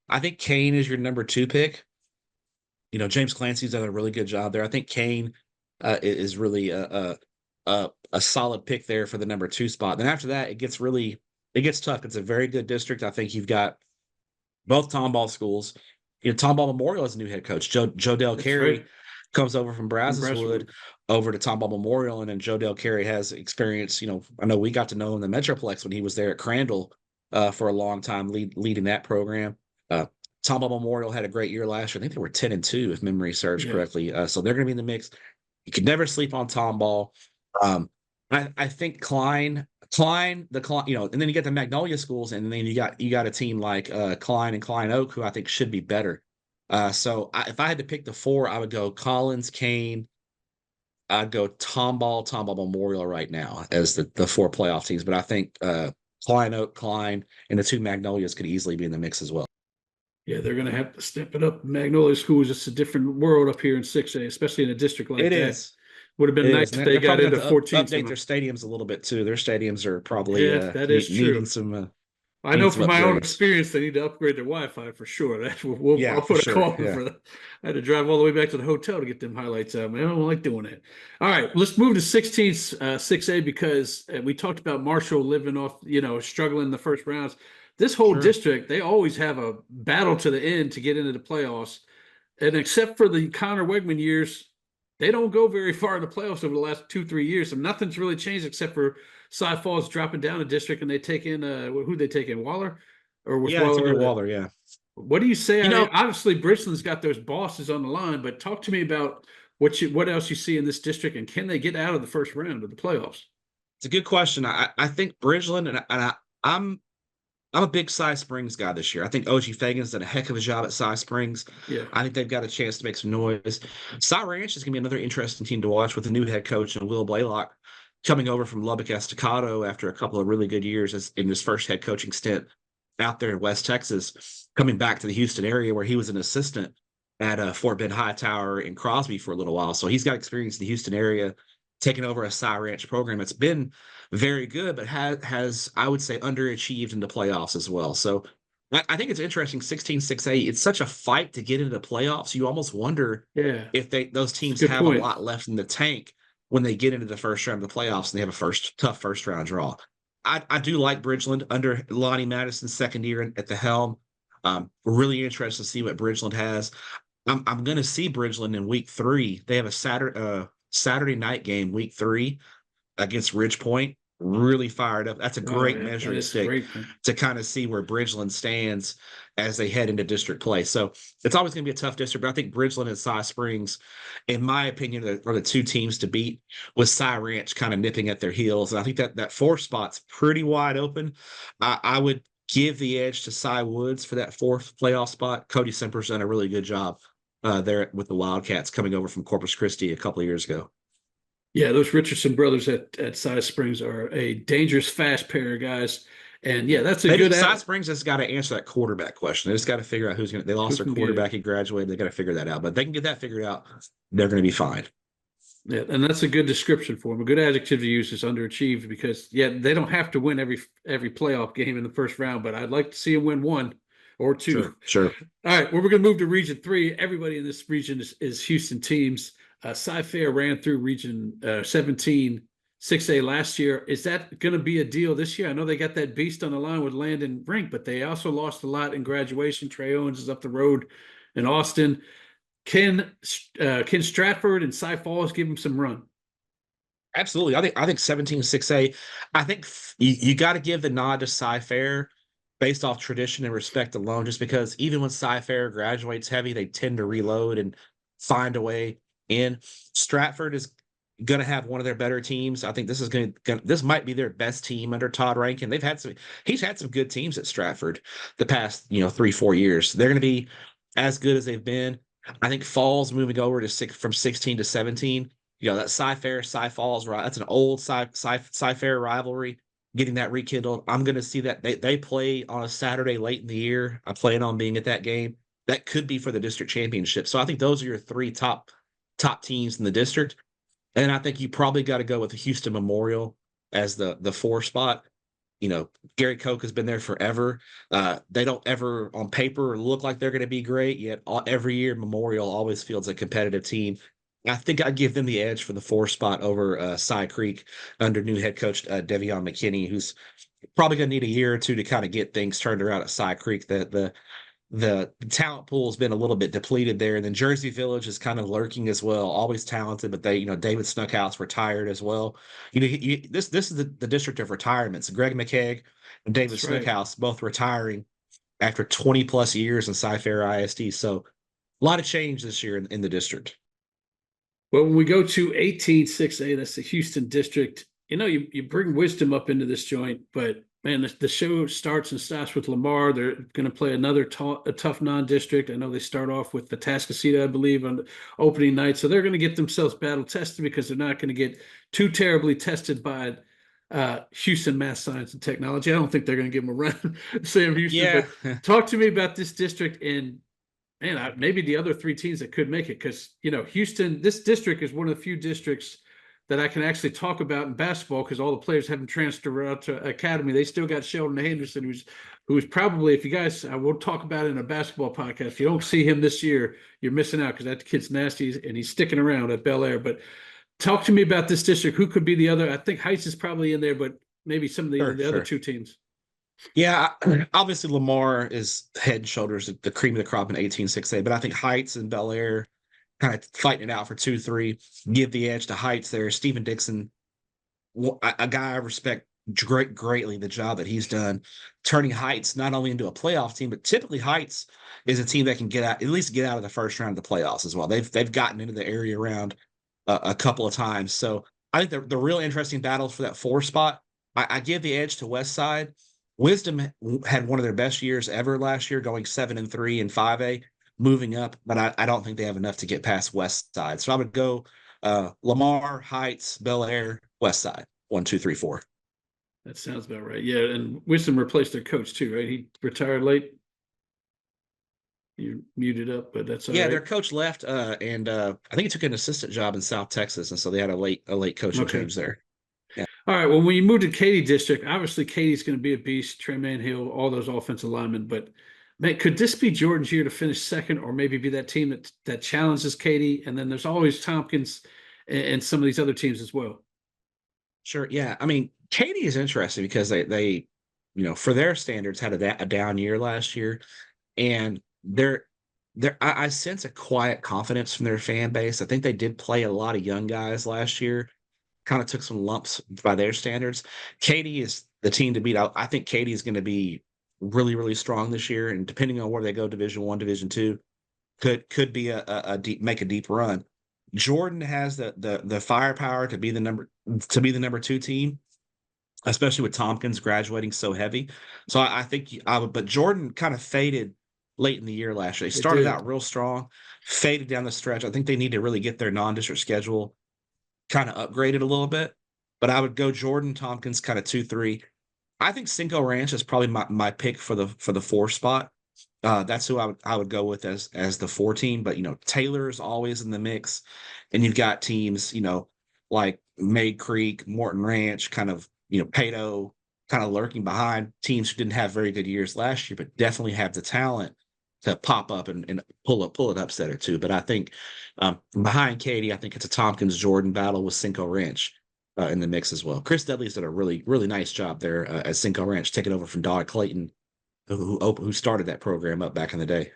I think Kane is your number 2 pick. James Clancy's done a really good job there. I think Kane is really a solid pick there for the number 2 spot. Then after that, it gets tough. It's a very good district. I think you've got both Tomball schools. Tomball Memorial is a new head coach. Joe Del Carey comes over from Brazoswood over to Tomball Memorial, and then Joe Del Carey has experience. I know we got to know him in the Metroplex when he was there at Crandall for a long time, leading that program. Tomball Memorial had a great year last year. I think they were 10-2, if memory serves correctly. So they're going to be in the mix. You could never sleep on Tomball. I think Klein, and then you get the Magnolia schools, and then you got a team like Klein and Klein Oak, who I think should be better If I had to pick the four, I would go Collins, Kane. I'd go Tomball Memorial right now as the four playoff teams. But I think Klein Oak, Klein, and the two Magnolias could easily be in the mix as well. Yeah, they're going to have to step it up. Magnolia School is just a different world up here in 6A, especially in a district like It that. is. Would have It been nice is. And if they're, they they're got probably going into to have to 14 update somehow. their stadiums a little bit too. Their stadiums are probably Yeah, that is needing true. some I need know some from my own upgrades. experience, they need to upgrade their Wi-Fi for sure. Yeah, I'll for put a sure. call in Yeah. for that. I had to drive all the way back to the hotel to get them highlights out. Man, I don't like doing that. All right, let's move to 16 6A because we talked about Marshall living off, struggling in the first rounds. This whole Sure. district, they always have a battle to the end to get into the playoffs. And except for the Connor Wegman years, they don't go very far in the playoffs over the last 2-3 years. So nothing's really changed except for Cy Falls dropping down a district and they take in who they take in Waller, or was Yeah, I took in Waller? Waller. Yeah. What do you say? You I mean, know, obviously Bridgeland's got those bosses on the line, but talk to me about what else you see in this district and can they get out of the first round of the playoffs? it's a good question. I think Bridgeland I'm I'm a big Cy Springs guy this year. I think OG Fagan's done a heck of a job at Cy Springs. Yeah, I think they've got a chance to make some noise. Cy Ranch is going to be another interesting team to watch with a new head coach and Will Blaylock coming over from Lubbock Estacado after a couple of really good years in his first head coaching stint out there in West Texas, coming back to the Houston area where he was an assistant at Fort Bend Hightower in Crosby for a little while. So he's got experience in the Houston area, taking over a Cy Ranch program. It's been very good, but has I would say underachieved in the playoffs as well. So I think it's interesting. 16-6A. It's such a fight to get into the playoffs. You almost wonder yeah, if those it's teams a good have a point. lot left in the tank when they get into the first round of the playoffs and they have a tough first round draw. I do like Bridgeland under Lonnie Madison's second year at the helm. Really interested to see what Bridgeland has. I'm going to see Bridgeland in week 3. They have a Saturday night game week 3 against Ridge Point. Really fired up. That's a Oh great yeah, that measuring is stick great, man. to kind of see where Bridgeland stands as they head into district play. So it's always going to be a tough district, but I think Bridgeland and Cy Springs, in my opinion, are the two teams to beat, with Cy Ranch kind of nipping at their heels. And I think that 4th spot's pretty wide open. I would give the edge to Cy Woods for that 4th playoff spot. Cody Semper's done a really good job there with the Wildcats coming over from Corpus Christi a couple of years ago. Yeah, those Richardson brothers at Cy Springs are a dangerous, fast pair of guys. And yeah, that's a Maybe good Cy Springs has got to answer that quarterback question. They just got to figure out who's going to. They lost who their can get it. quarterback. He graduated. They got to figure that out. But they can get that figured out. They're going to be fine. Yeah, and that's a good description for them. A good adjective to use is underachieved because they don't have to win every playoff game in the first round, but I'd like to see them win one or two. Sure. All right, well, we're going to move to Region 3. Everybody in this region is Houston teams. Cy-Fair ran through Region 17 6A last year. Is that going to be a deal this year? I know they got that beast on the line with Landon Rink, but they also lost a lot in graduation. Trey Owens is up the road in Austin. Can Stratford and Cy Falls give them some run? Absolutely. I think 17-6A. I think you got to give the nod to Cy-Fair based off tradition and respect alone, just because even when Cy-Fair graduates heavy, they tend to reload and find a way in. Stratford is going to have one of their better teams. I think this might be their best team under Todd Rankin. He's had some good teams at Stratford the past 3-4 years. They're going to be as good as they've been. I think Falls moving over to from 16 to 17. That Cy-Fair, Cy-Falls, right? That's an old Cy-Fair rivalry. Getting that rekindled. I'm going to see that they play on a Saturday late in the year. I plan on being at that game. That could be for the district championship. So I think those are your 3 top teams in the district. And I think you probably got to go with the Houston Memorial as the 4 spot. Gary Koch has been there forever. They don't ever on paper look like they're going to be great, yet every year Memorial always fields a competitive team. I think I'd give them the edge for the 4 spot over Cy Creek under new head coach Devion McKinney, who's probably going to need a year or 2 to kind of get things turned around at Cy Creek. The talent pool has been a little bit depleted there, and then Jersey Village is kind of lurking as well. Always talented, but David Snookhouse retired as well. This is the district of retirements. Greg McKeag and David That's right. Snookhouse both retiring after 20 plus years in Cy-Fair ISD. So a lot of change this year in the district. Well, when we go to 18 6A, that's the Houston district. You bring wisdom up into this joint, but Man, the show starts and stops with Lamar. They're going to play another a tough non-district. I know they start off with the Tascasita, I believe, on the opening night. So they're going to get themselves battle tested because they're not going to get too terribly tested by Houston Math Science and Technology. I don't think they're going to give them a run, Sam Houston. Yeah. But talk to me about this district and maybe the other three teams that could make it, because Houston, this district is one of the few districts that I can actually talk about in basketball because all the players haven't transferred out to academy. They still got Sheldon Henderson, who's probably, if you guys, I will talk about it in a basketball podcast. If you don't see him this year, you're missing out because that kid's nasty and he's sticking around at Bel Air. But talk to me about this district. Who could be the other? I think Heights is probably in there, but maybe some of the other two teams. Yeah, obviously Lamar is head and shoulders the cream of the crop in 18-6A, but I think Heights and Bel Air kind of fighting it out for 2-3, give the edge to Heights there. Stephen Dixon, a guy I respect greatly, the job that he's done, turning Heights not only into a playoff team, but typically Heights is a team that can at least get out of the first round of the playoffs as well. They've gotten into the area round a couple of times. So I think the real interesting battles for that 4 spot, I give the edge to West Side. Wisdom had one of their best years ever last year, going 7-3 in 5A, moving up, but I don't think they have enough to get past West Side. So I would go Lamar, Heights, Bel Air, West Side, 1, 2, 3, 4. That sounds about right. Yeah, and Wisdom replaced their coach too, right? He retired late. You muted up, but that's all right. Their coach left, and I think he took an assistant job in South Texas, and so they had a late coaching change there. Yeah. All right. Well, when you move to Katy District, obviously Katy's going to be a beast. Trey Manhill, all those offensive linemen. But man, could this be Jordan's year to finish second, or maybe be that team that challenges Katy? And then there's always Tompkins and some of these other teams as well. Sure. Yeah. I mean, Katy is interesting because they for their standards had a down year last year, and I sense a quiet confidence from their fan base. I think they did play a lot of young guys last year. Kind of took some lumps by their standards. Katy is the team to beat. I think Katy is going to be really, really strong this year, and depending on where they go, Division I, Division II, could be a make a deep run. Jordan has the firepower to be the number 2 team, especially with Tompkins graduating so heavy. So I think I would, but Jordan kind of faded late in the year last year. They started out real strong, faded down the stretch. I think they need to really get their non-district schedule kind of upgraded a little bit, but I would go Jordan, Tompkins, kind of 2-3. I think Cinco Ranch is probably my pick for the 4 spot. That's who I would go with as the 4 team. But Taylor is always in the mix, and you've got teams like Maid Creek, Morton Ranch, kind of Pato, kind of lurking behind teams who didn't have very good years last year, but definitely have the talent to pop up and pull an upset or two. But I think behind Katy, I think it's a Tompkins Jordan battle with Cinco Ranch in the mix as well. Chris Dudley's did a really, really nice job there at Cinco Ranch, taking over from Dodd Clayton, who started that program up back in the day.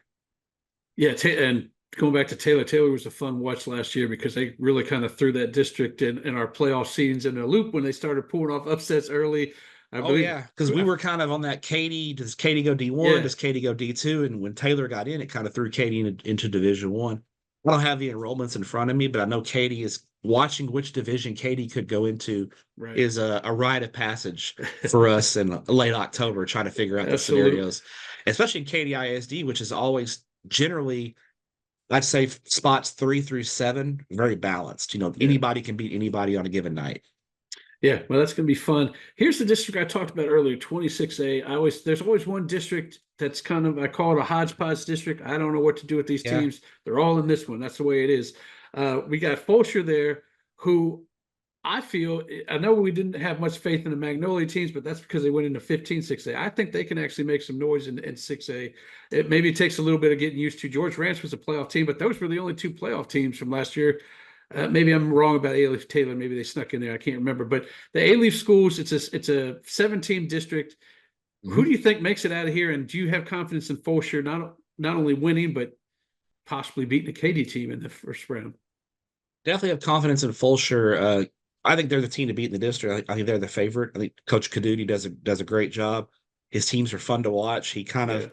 Yeah, and going back to Taylor was a fun watch last year because they really kind of threw that district in our playoff scenes in a loop when they started pulling off upsets early. Because we were kind of on that Katy. Does Katy go D1? Yeah. Does Katy go D2? And when Taylor got in, it kind of threw Katy into Division I. I don't have the enrollments in front of me, but I know Katy is watching which division Katy could go into is a rite of passage for us in late October, trying to figure out the scenarios, especially in Katy ISD, which is always generally, I'd say, spots 3 through 7, very balanced. Anybody can beat anybody on a given night. Yeah, well, that's going to be fun. Here's the district I talked about earlier, 26A. There's always one district that's kind of, I call it a hodgepodge district. I don't know what to do with these teams. They're all in this one. That's the way it is. We got Fulshear there, who I know we didn't have much faith in the Magnolia teams, but that's because they went into 15-6A. I think they can actually make some noise in 6A. Maybe it takes a little bit of getting used to. George Ranch was a playoff team, but those were the only 2 playoff teams from last year. Maybe I'm wrong about A-Leaf Taylor. Maybe they snuck in there. I can't remember. But the A-Leaf schools, it's a 7-team district. Mm-hmm. Who do you think makes it out of here? And do you have confidence in Fulshear not only winning, but possibly beating a Katy team in the first round? Definitely have confidence in Fulshear. I think they're the team to beat in the district. I think they're the favorite. I think Coach Caduti does a great job. His teams are fun to watch. He kind of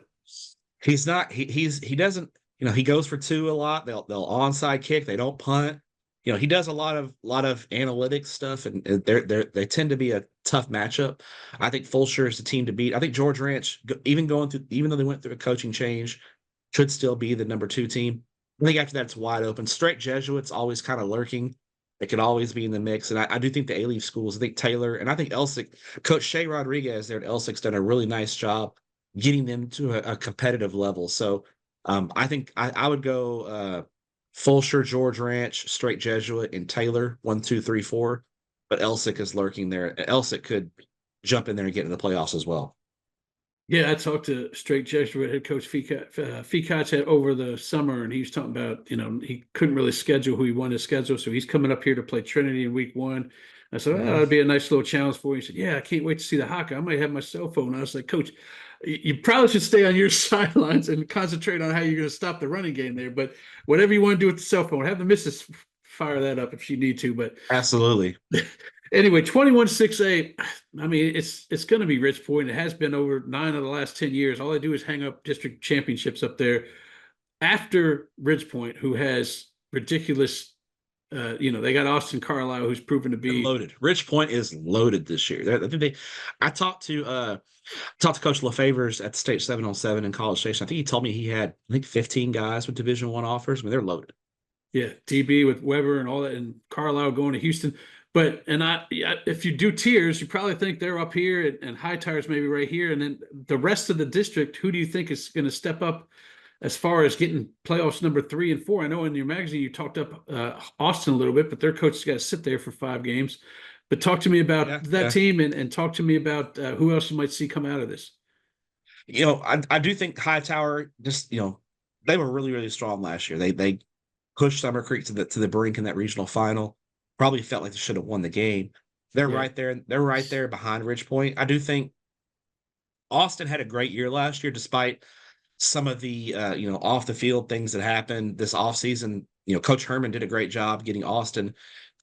he doesn't he goes for 2 a lot. They'll onside kick. They don't punt. he does a lot of analytics stuff, and they tend to be a tough matchup. I think Fulshear is the team to beat. I think George Ranch, even though they went through a coaching change, should still be the number 2 team. I think after that it's wide open. Straight Jesuits always kind of lurking. It could always be in the mix, and I do think the A-Leaf schools. I think Taylor and I think Elsick, Coach Shea Rodriguez there at Elsick's done a really nice job getting them to a competitive level. So I think I would go Fulshear, George Ranch, Straight Jesuit, and Taylor 1, 2, 3, 4. But Elsick is lurking there. Elsick could jump in there and get in the playoffs as well. Yeah, I talked to Straight Jesuit head coach Ficach over the summer, and he was talking about, he couldn't really schedule who he wanted to schedule, so he's coming up here to play Trinity in week 1. I said, oh, that'd be a nice little challenge for you. He said, yeah, I can't wait to see the hockey. I might have my cell phone. I was like, Coach, you probably should stay on your sidelines and concentrate on how you're going to stop the running game there. But whatever you want to do with the cell phone, have the missus fire that up if she need to. But absolutely. Anyway, 21-6A. I mean, it's going to be Rich Point. It has been over 9 of the last 10 years. All I do is hang up district championships up there. After Ridge Point, who has ridiculous, they got Austin Carlisle, who's proven to be loaded. Ridge Point is loaded this year. I talked to Coach LaFavors at the State 7-on-7 in College Station. I think he told me he had 15 guys with Division I offers. I mean, they're loaded. Yeah, DB with Weber and all that, and Carlisle going to Houston. But if you do tiers, you probably think they're up here, and High Tires maybe right here, and then the rest of the district. Who do you think is going to step up as far as getting playoffs number 3 and 4? I know in your magazine you talked up Austin a little bit, but their coach has got to sit there for 5 games. But talk to me about that team, and talk to me about who else you might see come out of this. I do think Hightower just they were really, really strong last year. They pushed Summer Creek to the brink in that regional final. Probably felt like they should have won the game. They're right there. They're right there behind Ridge Point. I do think Austin had a great year last year, despite some of the off the field things that happened this offseason. Coach Herman did a great job getting Austin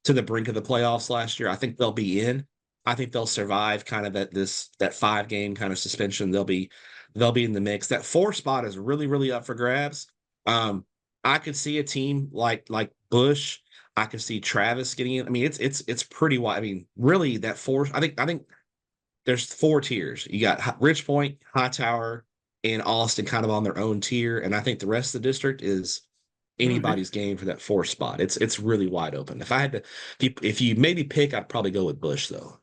to the brink of the playoffs last year. I think they'll be in. I think they'll survive kind of that 5-game kind of suspension. They'll be in the mix. That 4 spot is really, really up for grabs. I could see a team like Bush. I could see Travis getting in. I mean, it's pretty wide. I mean, really, that 4. I think there's 4 tiers. You got Ridge Point, Hightower, and Austin kind of on their own tier, and I think the rest of the district is anybody's game for that 4 spot. It's really wide open. If I had to, if you maybe pick, I'd probably go with Bush though.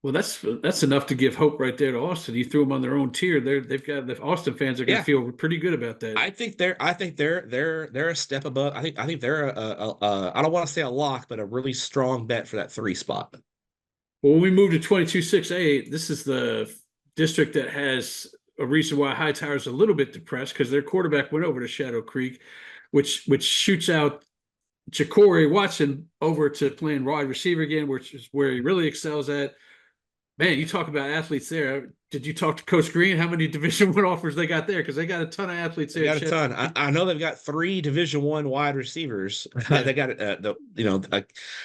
Well, that's enough to give hope right there to Austin. You threw them on their own tier. They've got the Austin fans are going to feel pretty good about that. I think they're a step above. I think they're I don't want to say a lock, but a really strong bet for that 3 spot. Well, when we move to 22-6A, this is the district that has a reason why Hightower is a little bit depressed, because their quarterback went over to Shadow Creek, which shoots out Ja'Cory Watson over to playing wide receiver again, which is where he really excels at. Man, you talk about athletes there. Did you talk to Coach Green? How many Division I offers they got there? Because they got a ton of athletes there. They got a ton. I know they've got 3 Division I wide receivers. Yeah. They got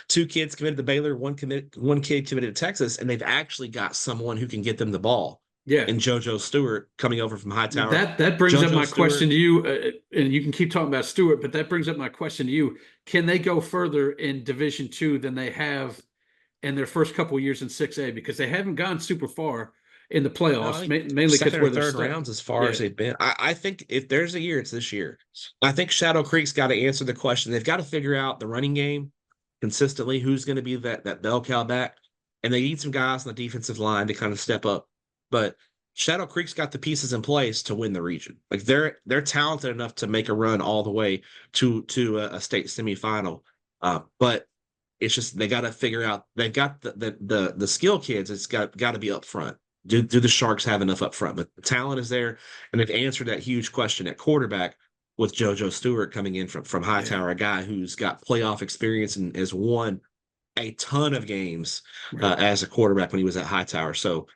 2 kids committed to Baylor, one kid committed to Texas, and they've actually got someone who can get them the ball. Yeah, and JoJo Stewart coming over from Hightower. That brings up my question to you, and you can keep talking about Stewart, but that brings up my question to you: can they go further in Division II than they have in their first couple of years in 6A? Because they haven't gone super far in the playoffs, mainly because we're third rounds as far as they've been. I think if there's a year, it's this year. I think Shadow Creek's got to answer the question. They've got to figure out the running game consistently. Who's going to be that bell cow back? And they need some guys on the defensive line to kind of step up. But Shadow Creek's got the pieces in place to win the region. Like they're talented enough to make a run all the way to a state semifinal. But it's just they got to figure out. They've got the skill kids. It's got to be up front. Do the Sharks have enough up front? But the talent is there, and they've answered that huge question at quarterback with JoJo Stewart coming in from Hightower, a guy who's got playoff experience and has won a ton of games as a quarterback when he was at Hightower. So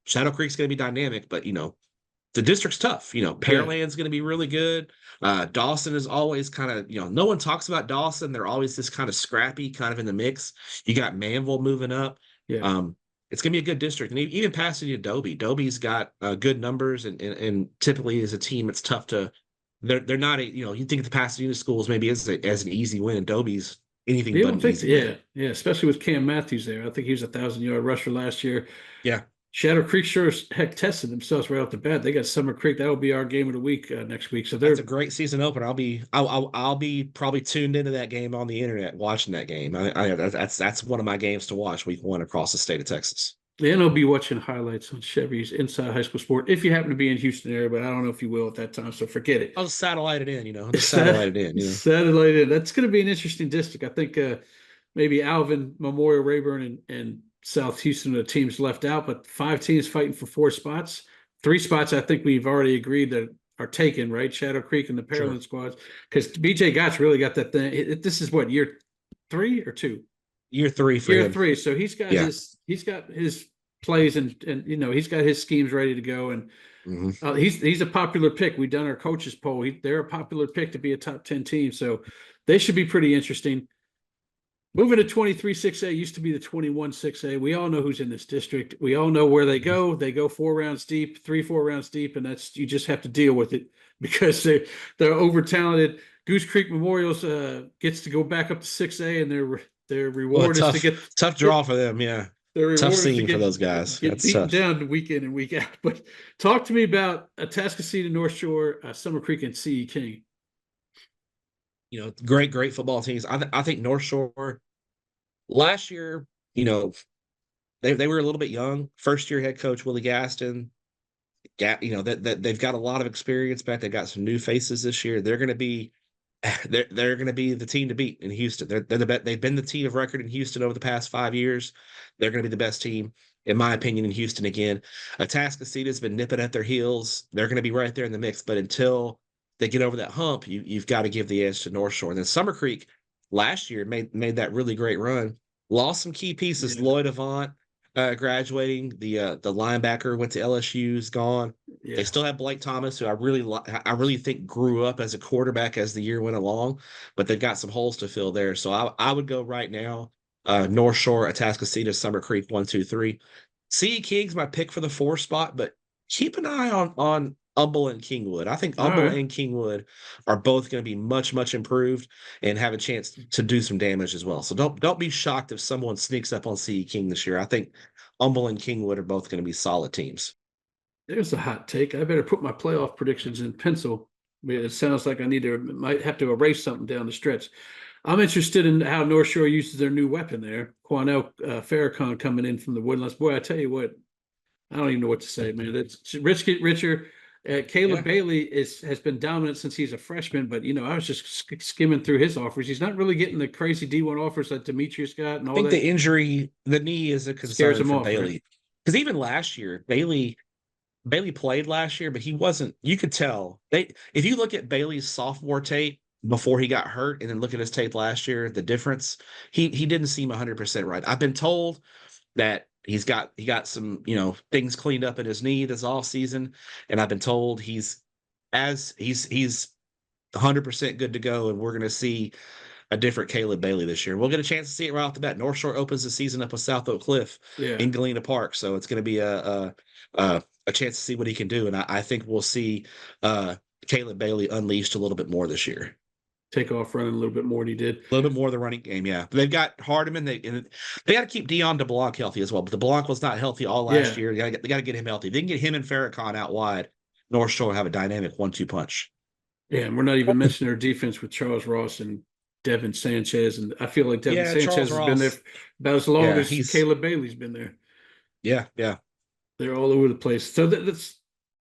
Shadow Creek's going to be dynamic, but the district's tough. Pearland's going to be really good. Dawson is always kind of, no one talks about Dawson. They're always this kind of scrappy, kind of in the mix. You got Manville moving up. Yeah. It's going to be a good district. And even passing you Dobie. Dobie's got good numbers and typically is a team that's tough to – they're not – you think the Pasadena schools maybe as an easy win, and Dobie's anything You but don't an think, easy win. yeah, especially with Cam Matthews there. I think he was 1,000-yard rusher last year. Yeah, Shadow Creek sure as heck tested themselves right off the bat. They got Summer Creek. That will be our game of the week next week. So that's a they're great season opener. I'll be probably tuned into that game on the internet watching that game. That's one of my games to watch week 1 across the state of Texas. and I'll be watching highlights on Chevy's Inside High School Sport if you happen to be in Houston area, but I don't know if you will at that time. So forget it. I'll just satellite it in, just satellite it in. Satellite in. That's going to be an interesting district. I think maybe Alvin, Memorial, Rayburn, and South Houston are the teams left out, but 5 teams fighting for 4 spots. 3 spots I think we've already agreed that are taken, right? Shadow Creek and the Pearland Sure. squads. Because BJ Gott's really got that thing. This is what, year 3 or 2? Year 3 for Year him. 3. So he's got Yeah. his plays and he's got his schemes ready to go. And he's a popular pick. We've done our coaches poll. They're a popular pick to be a top 10 team. So they should be pretty interesting. Moving to 23 6A used to be the 21 6A. We all know who's in this district. We all know where they go. They go 4 rounds deep, 3-4 rounds deep, and that's you just have to deal with it because they're over talented. Goose Creek Memorials gets to go back up to 6A, and their reward is to get tough draw for them. Yeah, tough scene for those guys. Get That's beaten tough. down week in and week out. But talk to me about Atascocita, North Shore, Summer Creek, and CE King. Great football teams. I think North Shore last year, they were a little bit young. First year head coach Willie Gaston, that they've got a lot of experience back. They've got some new faces this year. They're going to be the team to beat in Houston. They've been the team of record in Houston over the past 5 years. They're going to be the best team, in my opinion, in Houston again. Atascocita's been nipping at their heels. They're going to be right there in the mix, but until they get over that hump, you've got to give the edge to North Shore. And then Summer Creek last year made that really great run. Lost some key pieces. Yeah. Lloyd Avant graduating. The linebacker went to LSU's gone. Yeah. They still have Blake Thomas, who I really think grew up as a quarterback as the year went along, but they've got some holes to fill there. So I would go right now. North Shore, Atascocita, Summer Creek, 1, 2, 3. CE King's my pick for the 4 spot, but keep an eye on Humble and Kingwood. I think Humble and Kingwood are both going to be much improved and have a chance to do some damage as well. So don't be shocked if someone sneaks up on CE King this year. I think Humble and Kingwood are both going to be solid teams. There's a hot take. I better put my playoff predictions in pencil. It sounds like might have to erase something down the stretch. I'm interested in how North Shore uses their new weapon there. Quanell Farrakhan coming in from the Woodlands. Boy, I tell you what, I don't even know what to say, man. It's rich get richer. Caleb Bailey has been dominant since he's a freshman, but I was just skimming through his offers. He's not really getting the crazy D1 offers that Demetrius got and all that. I think the injury, the knee is a concern for Bailey. Because even last year, Bailey played last year, but he wasn't. You could tell if you look at Bailey's sophomore tape before he got hurt, and then look at his tape last year, the difference, he didn't seem 100% right. I've been told that he got some things cleaned up in his knee this off season, and I've been told he's 100% good to go, and we're going to see a different Caleb Bailey this year. We'll get a chance to see it right off the bat. North Shore opens the season up with South Oak Cliff in Galena Park, so it's going to be a chance to see what he can do, and I think we'll see Caleb Bailey unleashed a little bit more this year. Take off running a little bit more than he did. A little bit more of the running game, yeah. They've got Hardiman. They got to keep Dion DeBlanc healthy as well, but DeBlanc was not healthy all last year. They got to get him healthy. They can get him and Farrakhan out wide. North Shore have a dynamic 1-2 punch. Yeah, and we're not even mentioning their defense with Charles Ross and Devin Sanchez, and I feel like Devin Sanchez has been there about as long as Caleb Bailey's been there. Yeah. They're all over the place. So that's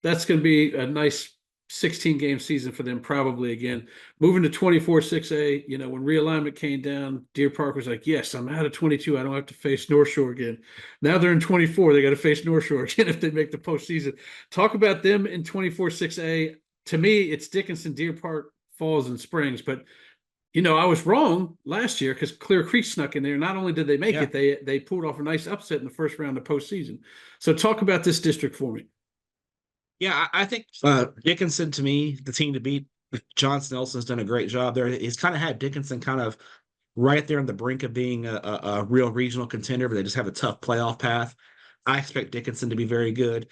going to be a nice 16-game season for them probably again. Moving to 24 6A, when realignment came down, Deer Park was like, yes, I'm out of 22. I don't have to face North Shore again. Now they're in 24. They got to face North Shore again if they make the postseason. Talk about them in 24 6A. To me, it's Dickinson, Deer Park, Falls, and Springs. But, I was wrong last year because Clear Creek snuck in there. Not only did they make it, they pulled off a nice upset in the first round of postseason. So talk about this district for me. Yeah, I think Dickinson, to me, the team to beat. John Snelson's done a great job there. He's kind of had Dickinson kind of right there on the brink of being a real regional contender, but they just have a tough playoff path. I expect Dickinson to be very good.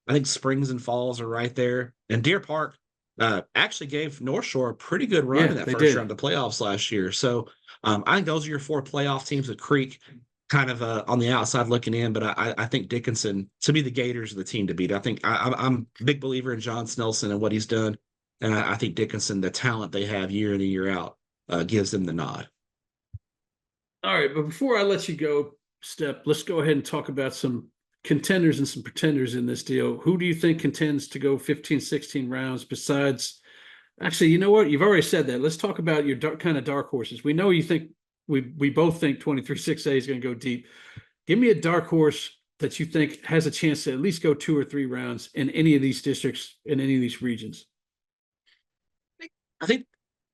I think Springs and Falls are right there. And Deer Park, actually gave North Shore a pretty good run Yeah, in that they first did. round of the playoffs last year. So I think those are your 4 playoff teams with Creek kind of on the outside looking in. But I think Dickinson, to me, the Gators are the team to beat. I think I'm a big believer in John Snelson and what he's done. And I think Dickinson, the talent they have year in and year out, gives them the nod. All right, but before I let you go, Stepp, let's go ahead and talk about some contenders and some pretenders in this deal. Who do you think contends to go 15, 16 rounds besides? Actually, you know what? You've already said that. Let's talk about your kind of dark horses. We know you think we both think 23-6A is going to go deep. Give me a dark horse that you think has a chance to at least go 2 or 3 rounds in any of these districts, in any of these regions. I think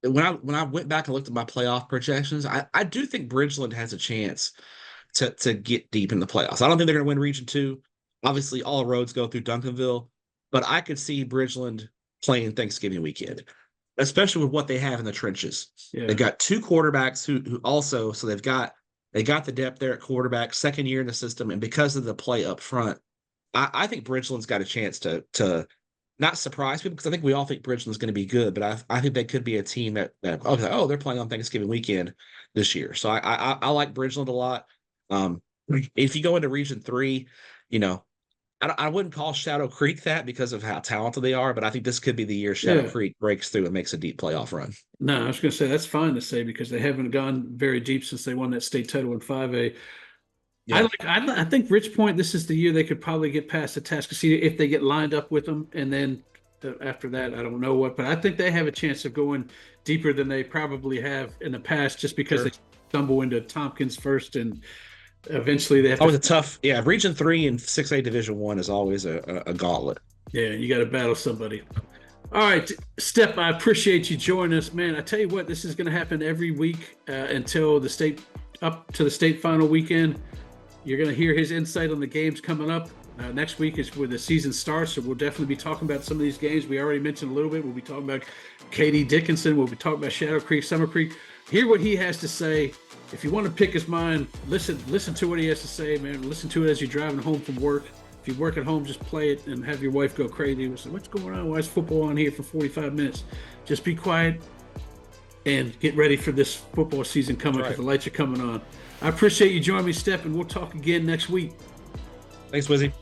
when I went back and looked at my playoff projections, I do think Bridgeland has a chance to get deep in the playoffs. I don't think they're going to win Region 2. Obviously, all roads go through Duncanville, but I could see Bridgeland playing Thanksgiving weekend, especially with what they have in the trenches. Yeah. They've got 2 quarterbacks who also, so they got the depth there at quarterback, second year in the system, and because of the play up front, I think Bridgeland's got a chance to not surprise people, because I think we all think Bridgeland's going to be good, but I think they could be a team that they're playing on Thanksgiving weekend this year. So I like Bridgeland a lot. If you go into Region 3, I wouldn't call Shadow Creek that because of how talented they are, but I think this could be the year Shadow Creek breaks through and makes a deep playoff run. No, I was going to say that's fine to say because they haven't gone very deep since they won that state title in 5A. Yeah. I think Rich Point, this is the year they could probably get past the Tascasita if they get lined up with them. And then after that, I don't know what, but I think they have a chance of going deeper than they probably have in the past just because they stumble into Tompkins first and eventually they have always a tough, Region 3 and 6A Division 1 is always a gauntlet. Yeah, you got to battle somebody. All right, Stepp, I appreciate you joining us, man. I tell you what, this is going to happen every week until up to the state final weekend. You're going to hear his insight on the games coming up. Next week is where the season starts, so we'll definitely be talking about some of these games. We already mentioned a little bit. We'll be talking about KD Dickinson. We'll be talking about Shadow Creek, Summer Creek. Hear what he has to say. If you want to pick his mind, listen to what he has to say, man. Listen to it as you're driving home from work. If you work at home, just play it and have your wife go crazy. Say, what's going on? Why is football on here for 45 minutes? Just be quiet and get ready for this football season coming because the lights are coming on. I appreciate you joining me, Stepp, and we'll talk again next week. Thanks, Wizzy.